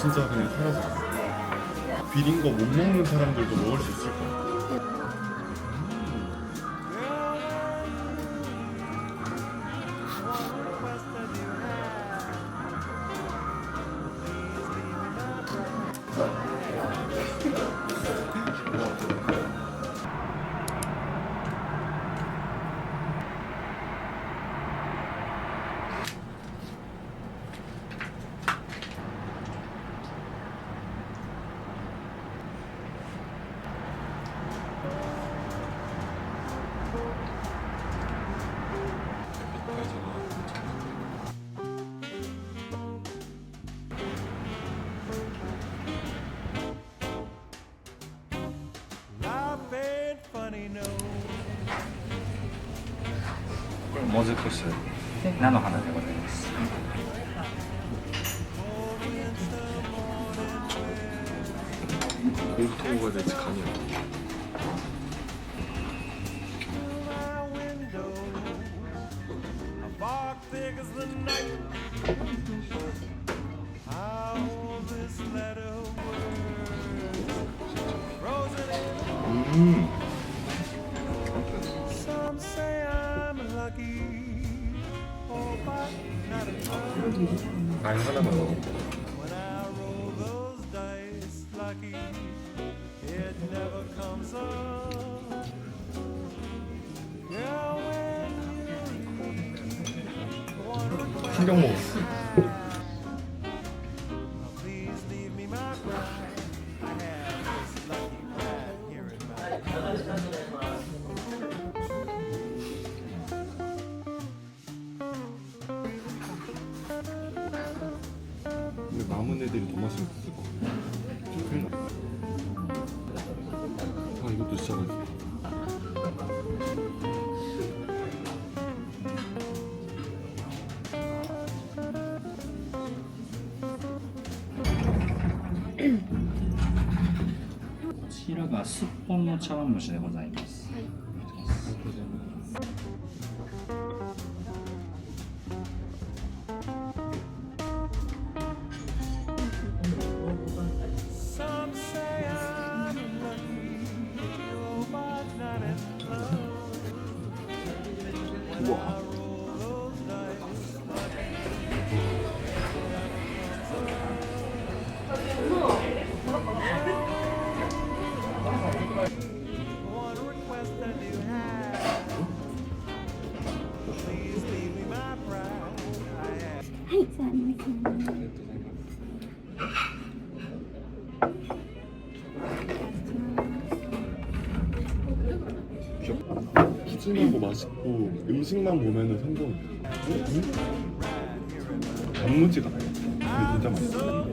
진짜 그냥 사라졌어. 비린 거 못 먹는 사람들도 먹을 수 있을 거야.もずく酢で菜の花でございます。곰탕 먹어야 될지 감이 안 와. 알 하나만 먹어. 신경 먹었어. 근데 남은 애들이 더 맛있을 것 같아. 아, 이것도 진짜 맛있어. 시라가 스폰茶碗蒸しでございます。우와. 푸짐하고 맛있고 음식만 보면은 성공. 단무지가 근데 진짜 맛있어.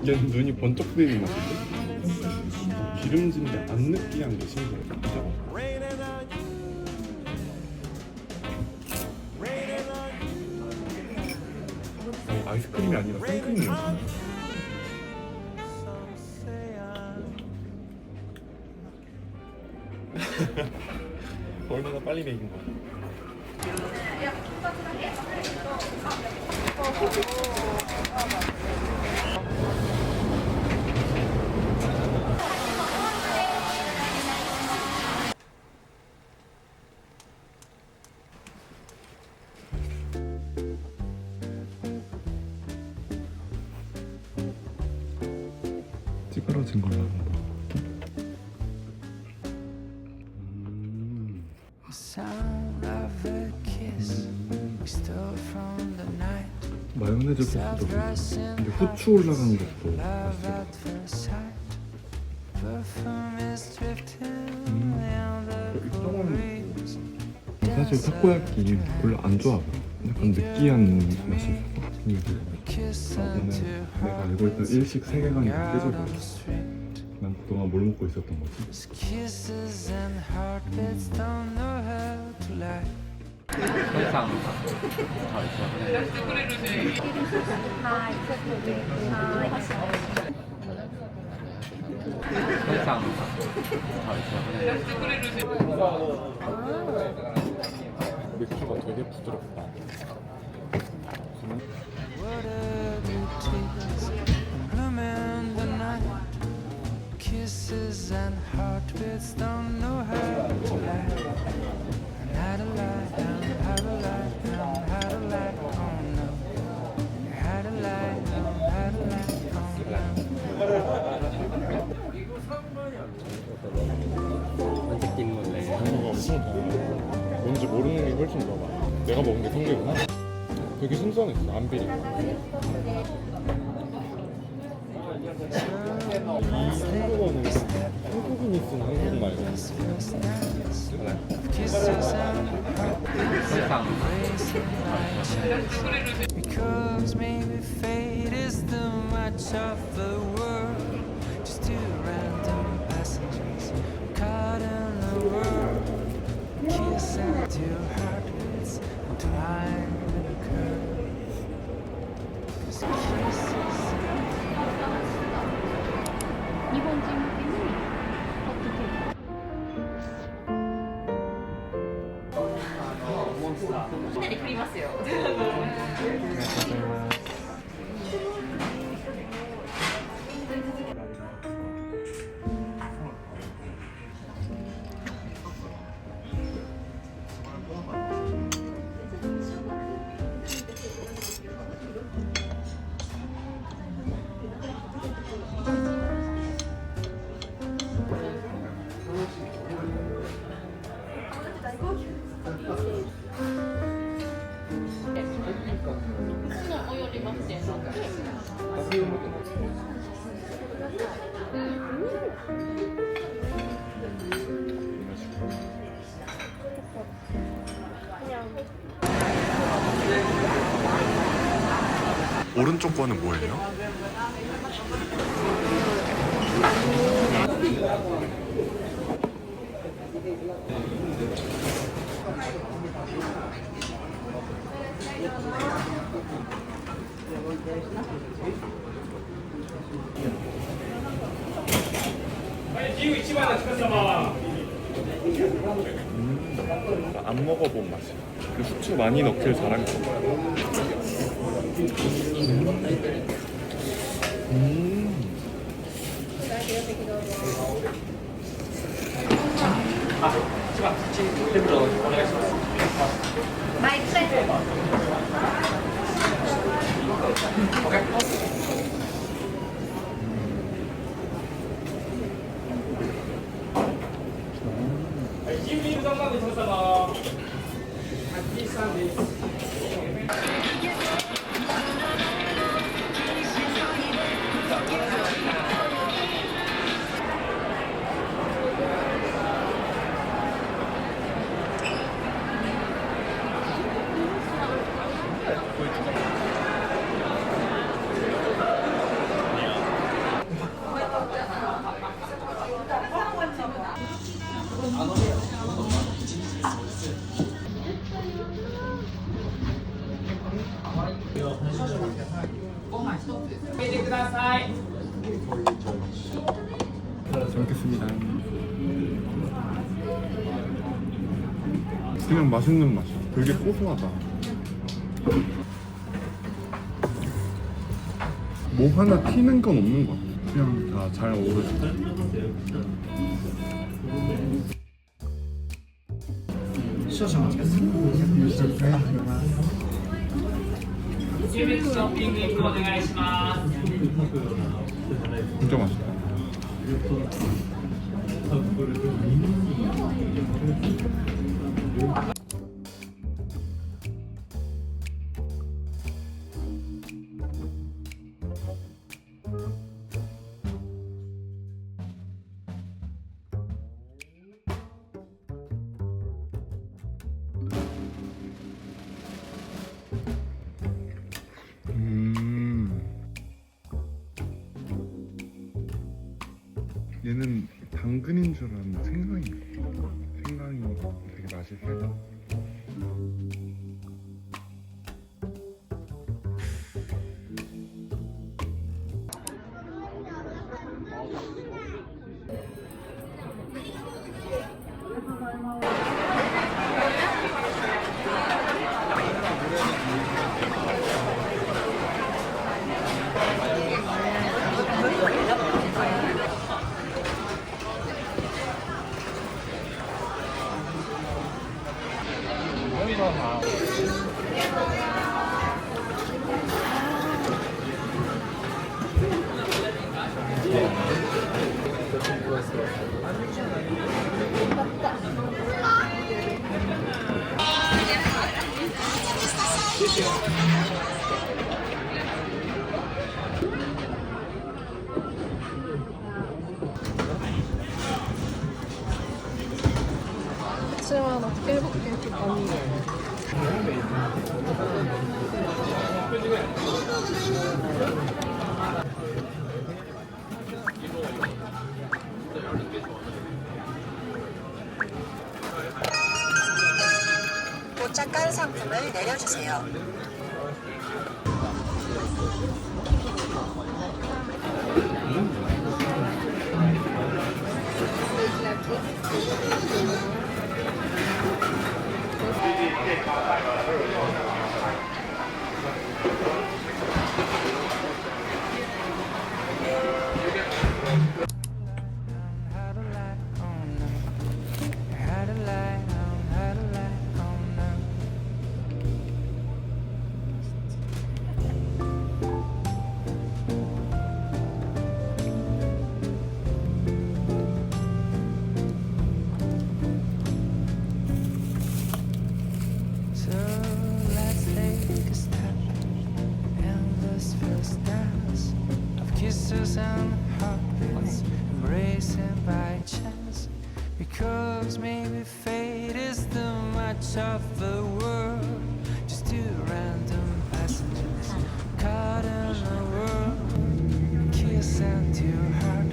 얘는 눈이 번쩍 뜨이는 맛인데 기름진데 안 느끼한 게 신기해. 진짜. 아이스크림이 아니라 생크림이었어. 얼마나 빨리 먹인 거야. 찌그러진 걸로 한번 봐. 마요네즈 소스도 근데 후추 올라간 것도 맛있어. 사실 타코야끼 별로 안 좋아하거든. 약간 느끼한 맛이 있어. 오늘 내가 알고 있던 일식 세계관이 깨져버렸어. 난 그동안 뭘 먹고 있었던 거지? 맥주가 되게 부드럽다. Kisses and heartbeats don't know how to lie. How to lie, how to lie, how to lie, oh no. How to lie, how to lie, 단어가 엄청 달라. 뭔지 모르는 게 훨씬 더 많아. 내가 먹은 게 성게구나. 되게 신선했어. 안 비리고. 이 한국어는 한국인이 쓴 한국말이야. kisses and heartbeats racing like chance. Because maybe fate is too much of the world. Just two random passengers caught in the world. Kiss and two heartbeats entwined in a curve. 'Cause kisses日本人向けにホットケーキ。 みんなで振りますよ。 およりまして오른쪽 거는 뭐예요? 안 먹어본 맛이야. 그 후추 많이 넣길 잘한 거 같아. 잘 먹겠습니다. 그냥 맛있는 맛이야. 되게 고소하다. 뭐 하나 튀는 건 없는 것 같아. 그냥 다 잘 어우러져. 진짜 맛있다. 얘는 당근인 줄 알았는데 생강이 되게 맛이 세다. 그치만 어떻게 해볼게. 언니. 도착한 상품을 내려주세요. How to lie, oh no. How to lie, how to lie, oh no. So let's take a step in this first dance of kisses and heartbeats, embracing by chance. Because maybe fate is too much of the world, just two random passengers caught in a world, kiss and two heart